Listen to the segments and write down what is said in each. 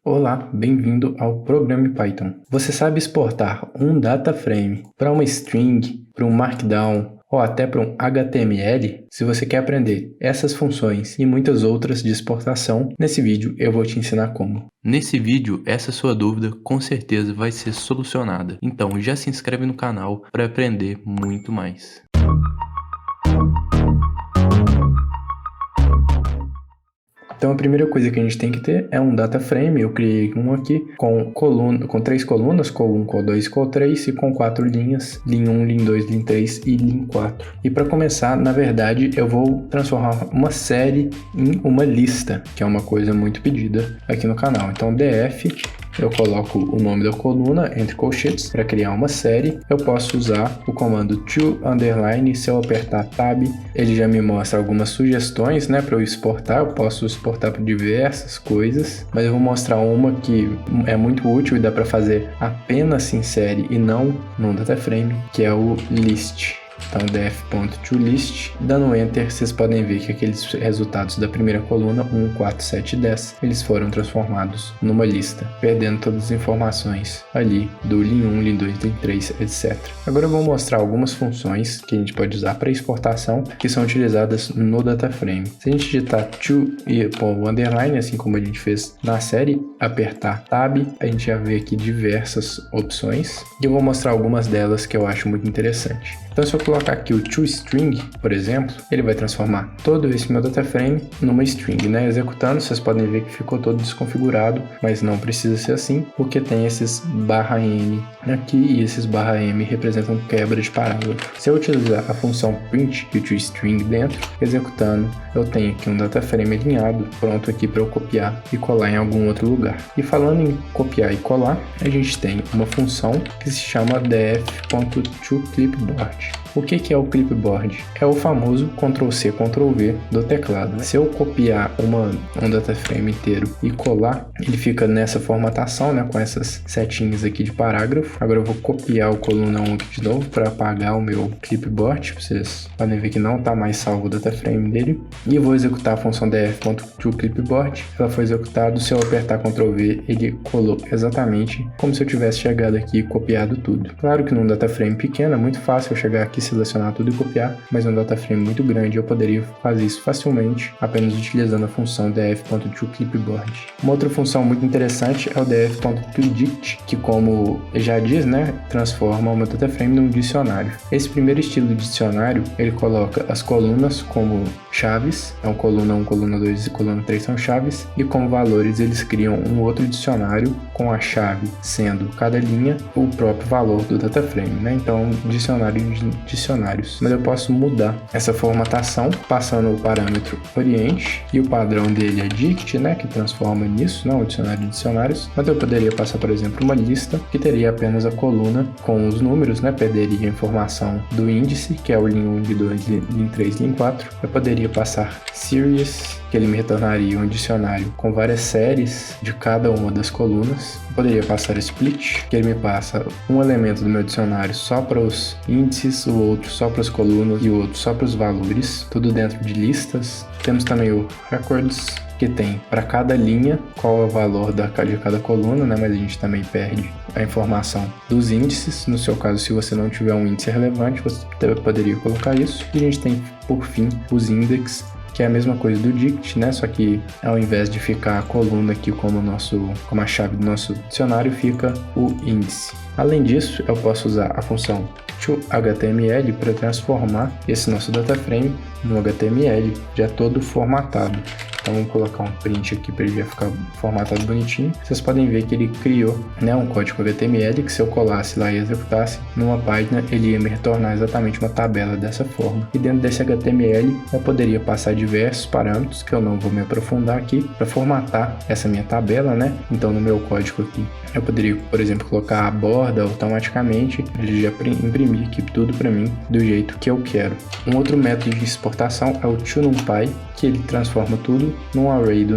Olá, bem-vindo ao Programa Python. Você sabe exportar um data frame para uma string, para um Markdown ou até para um HTML? Se você quer aprender essas funções e muitas outras de exportação, nesse vídeo eu vou te ensinar como. Nesse vídeo, essa sua dúvida com certeza vai ser solucionada. Então já se inscreve no canal para aprender muito mais. Então a primeira coisa que a gente tem que ter é um data frame. Eu criei um aqui com 3 colunas, col1, col2, col3 e com 4 linhas, lin1, lin2, lin3 e lin4. E para começar, na verdade, eu vou transformar uma série em uma lista, que é uma coisa muito pedida aqui no canal. Então df, eu coloco o nome da coluna entre colchetes para criar uma série. Eu posso usar o comando to underline. Se eu apertar tab, ele já me mostra algumas sugestões, né, para eu exportar. Eu posso exportar para diversas coisas, mas eu vou mostrar uma que é muito útil e dá para fazer apenas em série e não no data frame, que é o list. Então df.toList, dando enter, vocês podem ver que aqueles resultados da primeira coluna, 1, 4, 7 e 10, eles foram transformados numa lista, perdendo todas as informações ali do lin1, lin2, lin3, etc. Agora eu vou mostrar algumas funções que a gente pode usar para exportação, que são utilizadas no data frame. Se a gente digitar to e pôr o underline, assim como a gente fez na série, apertar tab, a gente já vê aqui diversas opções, e eu vou mostrar algumas delas que eu acho muito interessante. Então se eu colocar aqui o toString, por exemplo, ele vai transformar todo esse meu data frame numa string, né? Executando, vocês podem ver que ficou todo desconfigurado, mas não precisa ser assim, porque tem esses /n aqui e esses /m representam quebra de parágrafo. Se eu utilizar a função print e o toString dentro, executando, eu tenho aqui um data frame alinhado, pronto aqui para eu copiar e colar em algum outro lugar. E falando em copiar e colar, a gente tem uma função que se chama df.toClipboard. O que é o clipboard? É o famoso Ctrl+C, Ctrl+V do teclado. Se eu copiar um data frame inteiro e colar, ele fica nessa formatação, né, com essas setinhas aqui de parágrafo. Agora eu vou copiar o coluna 1 aqui de novo para apagar o meu clipboard. Vocês podem ver que não está mais salvo o data frame dele. E eu vou executar a função df.toClipboard. Ela foi executada. Se eu apertar Ctrl+V, ele colou exatamente como se eu tivesse chegado aqui e copiado tudo. Claro que num data frame pequeno é muito fácil eu chegar aqui, selecionar tudo e copiar, mas um data frame muito grande eu poderia fazer isso facilmente apenas utilizando a função df.toClipboard. Uma outra função muito interessante é o df.predict, que, como já diz, né, transforma uma data frame num dicionário. Esse primeiro estilo de dicionário, ele coloca as colunas como chaves, então coluna 1, coluna 2 e coluna 3 são chaves, e como valores eles criam um outro dicionário com a chave sendo cada linha o próprio valor do data frame, né? Então dicionário de dicionários. Mas eu posso mudar essa formatação passando o parâmetro oriente, e o padrão dele é dict, né, que transforma nisso, não o dicionário de dicionários. Mas eu poderia passar, por exemplo, uma lista que teria apenas a coluna com os números, né, perderia a informação do índice, que é o lin1, lin2, lin3, lin4. Eu poderia passar series, que ele me retornaria um dicionário com várias séries de cada uma das colunas. Eu poderia passar split, que ele me passa um elemento do meu dicionário só para os índices, o outro só para as colunas e o outro só para os valores, tudo dentro de listas. Temos também o records, que tem para cada linha qual é o valor de cada coluna, né? Mas a gente também perde a informação dos índices. No seu caso, se você não tiver um índice relevante, você poderia colocar isso. E a gente tem, por fim, os index, que é a mesma coisa do dict, né? Só que ao invés de ficar a coluna aqui como a chave do nosso dicionário, fica o índice. Além disso, eu posso usar a função toHTML para transformar esse nosso data frame no HTML já todo formatado. Então vamos colocar um print aqui para ele já ficar formatado bonitinho. Vocês podem ver que ele criou, né, um código HTML que, se eu colasse lá e executasse numa página, ele ia me retornar exatamente uma tabela dessa forma. E dentro desse HTML eu poderia passar diversos parâmetros que eu não vou me aprofundar aqui para formatar essa minha tabela, né? Então no meu código aqui eu poderia, por exemplo, colocar a borda automaticamente, ele já imprimir aqui tudo para mim do jeito que eu quero. Um outro método de exportação é o toNumPy, que ele transforma tudo tudo num array do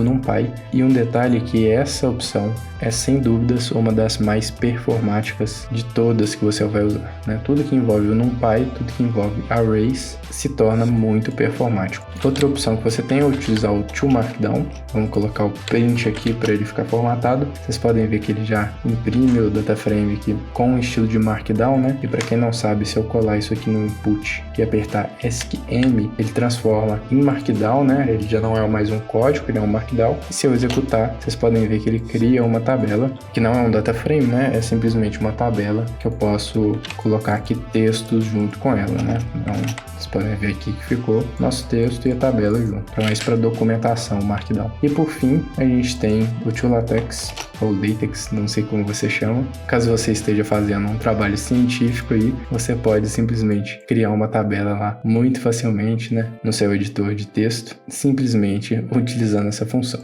NumPy. E um detalhe que essa opção é sem dúvidas uma das mais performáticas de todas que você vai usar, né? Tudo que envolve o NumPy, tudo que envolve arrays se torna muito performático. Outra opção que você tem é utilizar o toMarkdown. Vamos colocar o print aqui para ele ficar formatado. Vocês podem ver que ele já imprime o dataframe aqui com o estilo de Markdown, né? E para quem não sabe, se eu colar isso aqui no input e apertar ESC-M, ele transforma em Markdown, né? Ele já não é mais um código, ele é um Markdown. E se eu executar, vocês podem ver que ele cria uma tabela, que não é um dataframe, né? É simplesmente uma tabela que eu posso colocar aqui textos junto com ela, né? Então, vocês podem ver aqui que ficou nosso texto e a tabela junto. Então, é isso para documentação, Markdown. E por fim, a gente tem o toLatex, ou LaTeX, não sei como você chama. Caso você esteja fazendo um trabalho científico aí, você pode simplesmente criar uma tabela lá muito facilmente, né? No seu editor de texto, simplesmente utilizando essa função.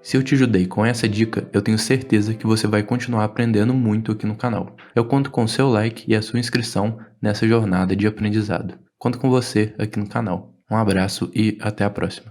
Se eu te ajudei com essa dica, eu tenho certeza que você vai continuar aprendendo muito aqui no canal. Eu conto com o seu like e a sua inscrição nessa jornada de aprendizado. Conto com você aqui no canal. Um abraço e até a próxima.